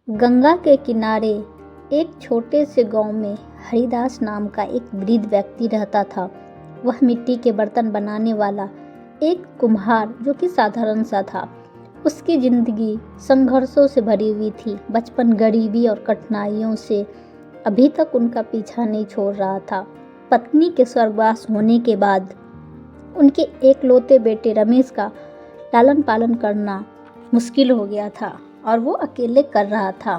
गंगा के किनारे एक छोटे से गांव में हरिदास नाम का एक वृद्ध व्यक्ति रहता था। वह मिट्टी के बर्तन बनाने वाला एक कुम्हार जो कि साधारण सा था। उसकी जिंदगी संघर्षों से भरी हुई थी। बचपन गरीबी और कठिनाइयों से अभी तक उनका पीछा नहीं छोड़ रहा था। पत्नी के स्वर्गवास होने के बाद उनके एकलौते बेटे रमेश का लालन पालन करना मुश्किल हो गया था और वो अकेले कर रहा था।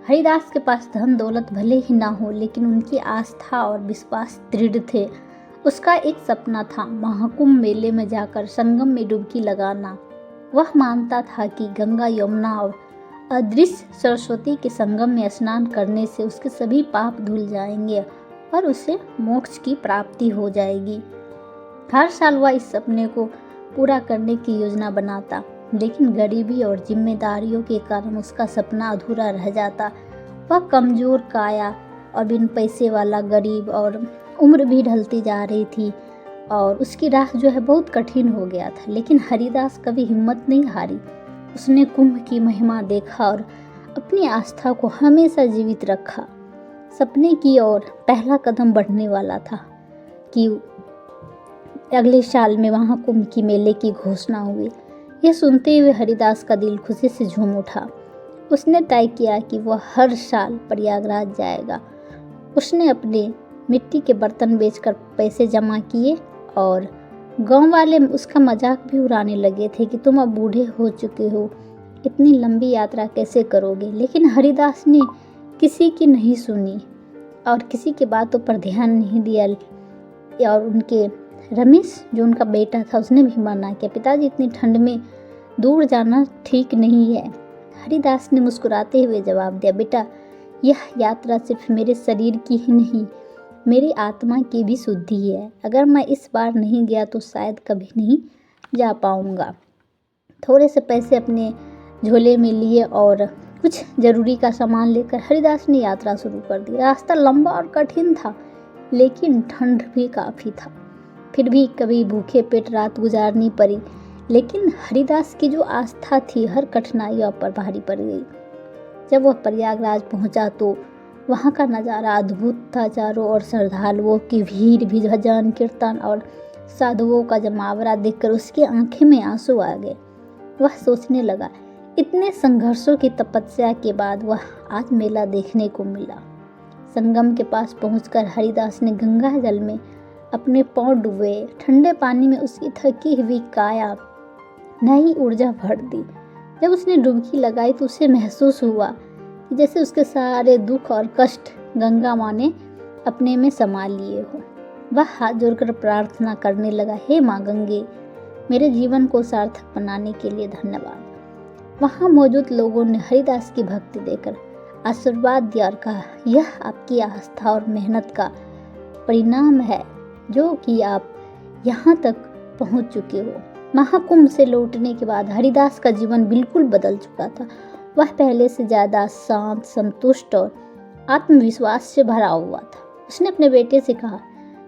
हरिदास के पास धन दौलत भले ही ना हो, लेकिन उनकी आस्था और विश्वास दृढ़ थे। उसका एक सपना था, महाकुंभ मेले में जाकर संगम में डुबकी लगाना। वह मानता था कि गंगा, यमुना और अदृश्य सरस्वती के संगम में स्नान करने से उसके सभी पाप धुल जाएंगे और उसे मोक्ष की प्राप्ति हो जाएगी। हर साल वह इस सपने को पूरा करने की योजना बनाता, लेकिन गरीबी और जिम्मेदारियों के कारण उसका सपना अधूरा रह जाता। वह कमजोर काया और बिन पैसे वाला गरीब, और उम्र भी ढलती जा रही थी और उसकी राह जो है बहुत कठिन हो गया था। लेकिन हरिदास कभी हिम्मत नहीं हारी। उसने कुंभ की महिमा देखा और अपनी आस्था को हमेशा जीवित रखा। सपने की ओर पहला कदम बढ़ने वाला था कि अगले साल में वहाँ कुंभ की मेले की घोषणा हुई। यह सुनते हुए हरिदास का दिल खुशी से झूम उठा। उसने तय किया कि वह हर साल प्रयागराज जाएगा। उसने अपने मिट्टी के बर्तन बेचकर पैसे जमा किए और गांव वाले उसका मजाक भी उड़ाने लगे थे कि तुम अब बूढ़े हो चुके हो, इतनी लंबी यात्रा कैसे करोगे। लेकिन हरिदास ने किसी की नहीं सुनी और किसी की बातों पर ध्यान नहीं दिया। और उनके रमेश जो उनका बेटा था, उसने भी मना किया, पिताजी इतनी ठंड में दूर जाना ठीक नहीं है। हरिदास ने मुस्कुराते हुए जवाब दिया, बेटा, यह यात्रा सिर्फ मेरे शरीर की ही नहीं, मेरी आत्मा की भी शुद्धि है। अगर मैं इस बार नहीं गया तो शायद कभी नहीं जा पाऊंगा। थोड़े से पैसे अपने झोले में लिए और कुछ जरूरी का सामान लेकर हरिदास ने यात्रा शुरू कर दी। रास्ता लंबा और कठिन था, लेकिन ठंड भी काफ़ी था। फिर भी कभी भूखे पेट रात गुजारनी पड़ी, लेकिन हरिदास की जो आस्था थी हर कठिनाइयों पर भारी पड़ गई। जब वह प्रयागराज पहुंचा तो वहां का नज़ारा अद्भुत था। चारों ओर श्रद्धालुओं की भीड़ भी, भजन कीर्तन और साधुओं का जमावड़ा देखकर उसकी आंखें में आंसू आ गए। वह सोचने लगा, इतने संघर्षों की तपस्या के बाद वह आज मेला देखने को मिला। संगम के पास पहुंचकर हरिदास ने गंगा जल में अपने पांव डुबे। ठंडे पानी में उसकी थकी हुई काया नई ऊर्जा भर दी। जब उसने डुबकी लगाई तो उसे महसूस हुआ कि जैसे उसके सारे दुख और कष्ट गंगा माँ ने अपने में समा लिए हो। वह हाथ जोड़कर प्रार्थना करने लगा, हे माँ गंगे, मेरे जीवन को सार्थक बनाने के लिए धन्यवाद। वहाँ मौजूद लोगों ने हरिदास की भक्ति देकर आशीर्वाद दिया और कहा, यह आपकी आस्था और मेहनत का परिणाम है जो कि आप यहाँ तक पहुँच चुके हो। महाकुंभ से लौटने के बाद हरिदास का जीवन बिल्कुल बदल चुका था। वह पहले से ज़्यादा शांत, संतुष्ट और आत्मविश्वास से भरा हुआ था। उसने अपने बेटे से कहा,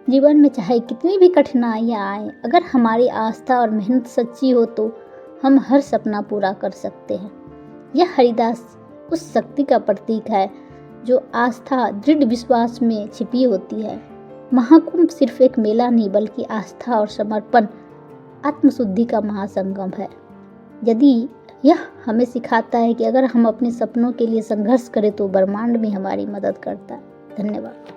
जीवन में चाहे कितनी भी कठिनाइयाँ आए, अगर हमारी आस्था और मेहनत सच्ची हो तो हम हर सपना पूरा कर सकते हैं। यह हरिदास उस शक्ति का प्रतीक है जो आस्था, दृढ़ विश्वास में छिपी होती है। महाकुंभ सिर्फ एक मेला नहीं, बल्कि आस्था और समर्पण, आत्मशुद्धि का महासंगम है। यदि यह हमें सिखाता है कि अगर हम अपने सपनों के लिए संघर्ष करें तो ब्रह्मांड भी हमारी मदद करता है। धन्यवाद।